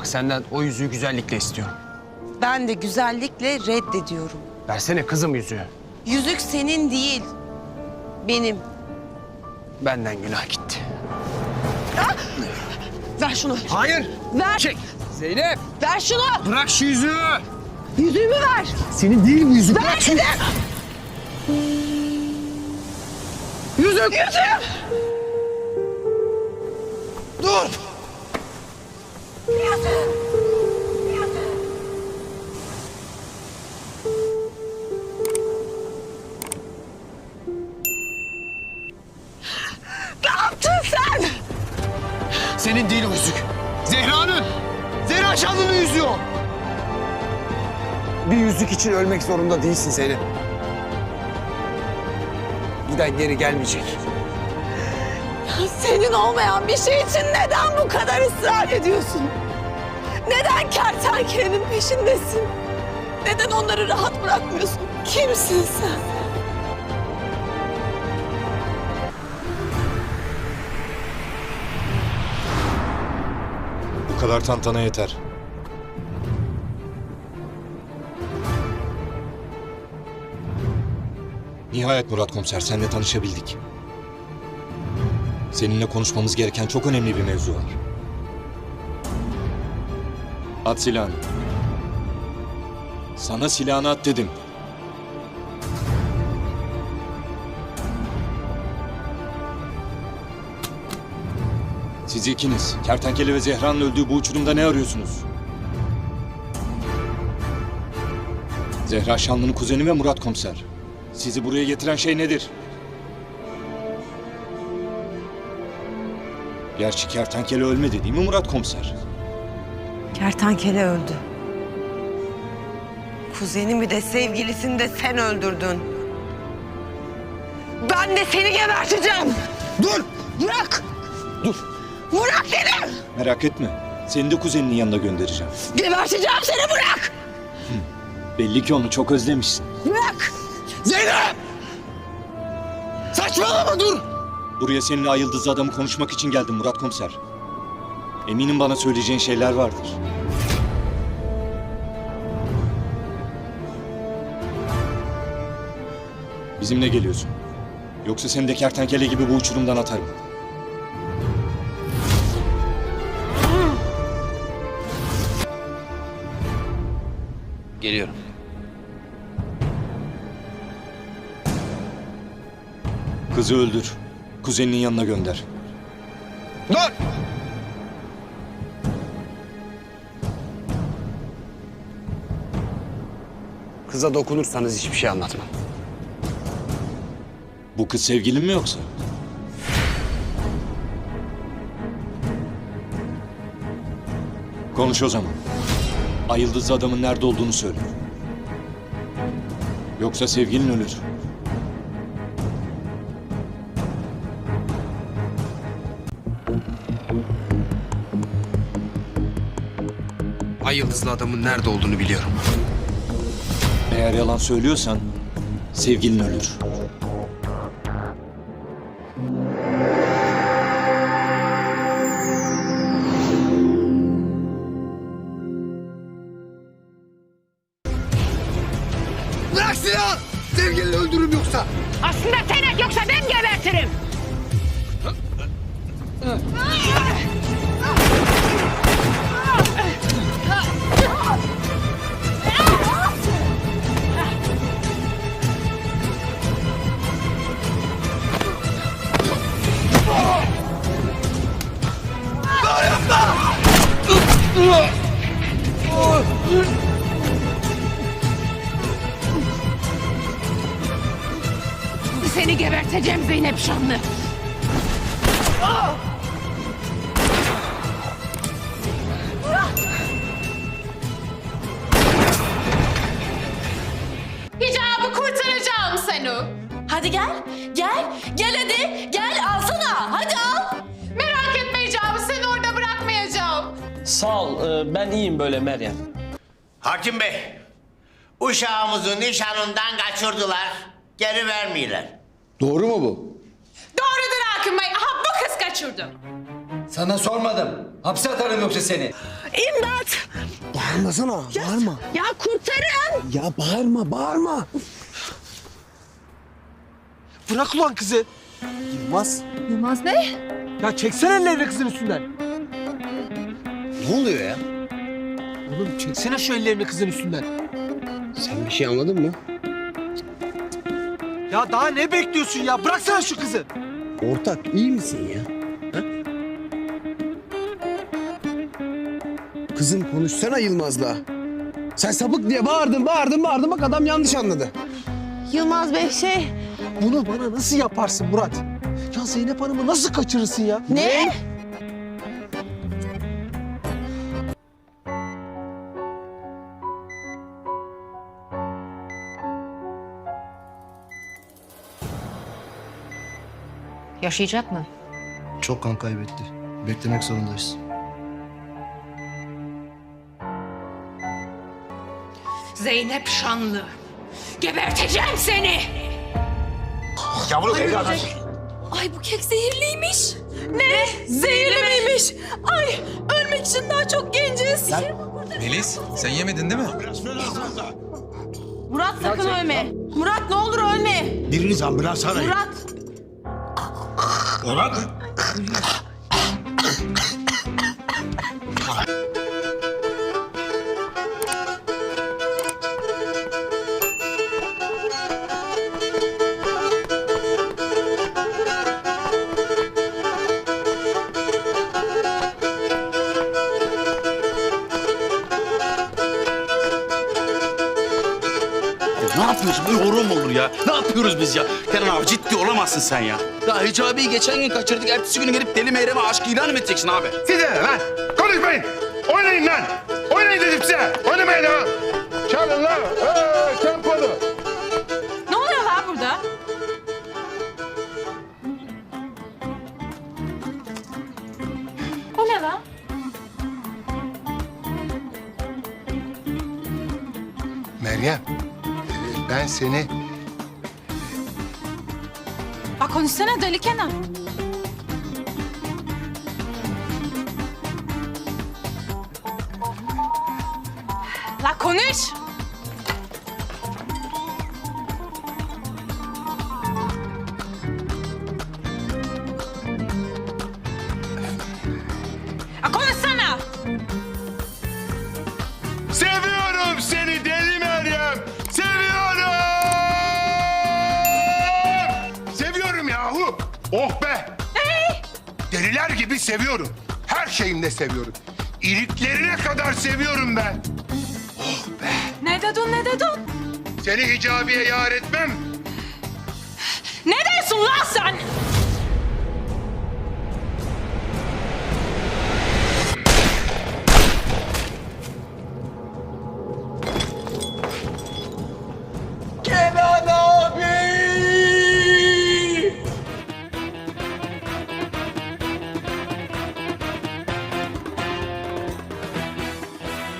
Bak senden o yüzüğü güzellikle istiyorum. Ben de güzellikle reddediyorum. Versene kızım yüzüğü. Yüzük senin değil, benim. Benden günah gitti. Ver şunu. Hayır. Ver. Çek. Zeynep. Ver şunu. Bırak şu yüzüğü. Yüzüğümü ver. Senin değil mi yüzük? Ver dedim. Yüzük. Yüzüğüm. Dur. Ne yaptın sen? Senin değil o yüzük. Zehra'nın. Zehra Şanlı'nın yüzüğü o. Bir yüzük için ölmek zorunda değilsin Zeynep. Giden geri gelmeyecek. Senin olmayan bir şey için neden bu kadar ısrar ediyorsun? Neden kertenkelenin peşindesin? Neden onları rahat bırakmıyorsun? Kimsin sen? Bu kadar tantana yeter. Nihayet Murat Komiser, seninle tanışabildik. Seninle konuşmamız gereken çok önemli bir mevzu var. At silahını. Sana silahını at dedim. Siz ikiniz, Kertenkele ve Zehra'nın öldüğü bu uçurumda ne arıyorsunuz? Zehra Şanlı'nın kuzeni ve Murat Komiser. Sizi buraya getiren şey nedir? Gerçi Kertenkele ölmedi değil mi Murat Komiser? Kertenkele öldü. Kuzenimi de sevgilisini de sen öldürdün. Ben de seni geberteceğim. Dur. Bırak. Dur. Bırak dedim. Merak etme. Seni de kuzeninin yanına göndereceğim. Geberteceğim seni, bırak. Belli ki onu çok özlemişsin. Bırak. Zeynep! Saçmalama dur! Buraya seninle Ay Yıldızlı adamı konuşmak için geldim Murat Komiser. Eminim bana söyleyeceğin şeyler vardır. Bizimle geliyorsun. Yoksa seni de kertenkele gibi bu uçurumdan atarım. Geliyorum. Kızı öldür. Kuzeninin yanına gönder. Dur! Kıza dokunursanız hiçbir şey anlatmam. Bu kız sevgilin mi yoksa? Konuş o zaman. Ay Yıldızlı adamın nerede olduğunu söyle. Yoksa sevgilin ölür. Ay Yıldızlı adamın nerede olduğunu biliyorum. Eğer yalan söylüyorsan sevgilin ölür. Bırak silahı! Sevgilini öldürürüm yoksa. Aslında sen yoksa ben gebertirim. Seni geberteceğim Zeynep Şanlı. Hicabı kurtaracağım seni. Hadi gel, gel hadi, gel alsana, hadi al. Merak etme Hicabı, seni orada bırakmayacağım. Sağ ol, ben iyiyim böyle Meryem. Hakim Bey, uşağımızı nişanından kaçırdılar. Geri vermiyorlar. Doğru mu bu? Doğrudur Hakim Bey. Aha bu kız kaçırdı. Sana sormadım. Hapse atarım yoksa seni. İmdat! Bağırmasana, bağırma. Ya kurtarın! Ya bağırma. Bırak ulan kızı. Yılmaz. Yılmaz ne? Ya çeksene ellerini kızın üstünden. Ne oluyor ya? Oğlum çeksene şu ellerini kızın üstünden. Sen bir şey anladın mı? Ya daha ne bekliyorsun ya? Bıraksana şu kızı. Ortak iyi misin ya? Ha? Kızım konuşsana Yılmaz'la. Sen sapık diye bağırdın bak adam yanlış anladı. Yılmaz Bey Bunu bana nasıl yaparsın Murat? Ya Zeynep Hanım'ı nasıl kaçırırsın ya? Ne? Yaşayacak mı? Çok kan kaybetti. Beklemek zorundayız. Zeynep Şanlı. Geberteceğim seni. Yavrum evladım. Ay bu kek zehirliymiş. Ne? Zehirli miymiş? Ay ölmek için daha çok genciz. Melis sen yemedin değil mi? Murat sakın ölme. Murat ne olur ölme. Biriniz ambulans arayın. Murat. Ne yapıyorsun? Böyle horror mu olur ya? Ne yapıyoruz biz ya? Kenan abi ciddi olamazsın sen ya. Ya Hicabi'yi geçen gün kaçırdık. Ertesi günü gelip deli meyreme aşk ilan mı edeceksin abi? Size lan! Konuşmayın! Oynayın lan! Oynayın dedim size! Oynamayın lan! Çalın lan! Tempolu! Ne oluyor lan burada? O ne lan? Meryem, ben seni... Bak konuşsana deli Kenan. La konuş. La konuşsana. Seviyorum seni deli Meryem! Seviyorum! Seviyorum yahu! Oh be! Deliler gibi seviyorum. Her şeyimle seviyorum. İliklerine kadar seviyorum ben. Ne dedin ne dedin? Seni Hicabi'ye yar etmem. Ne dersin lan sen?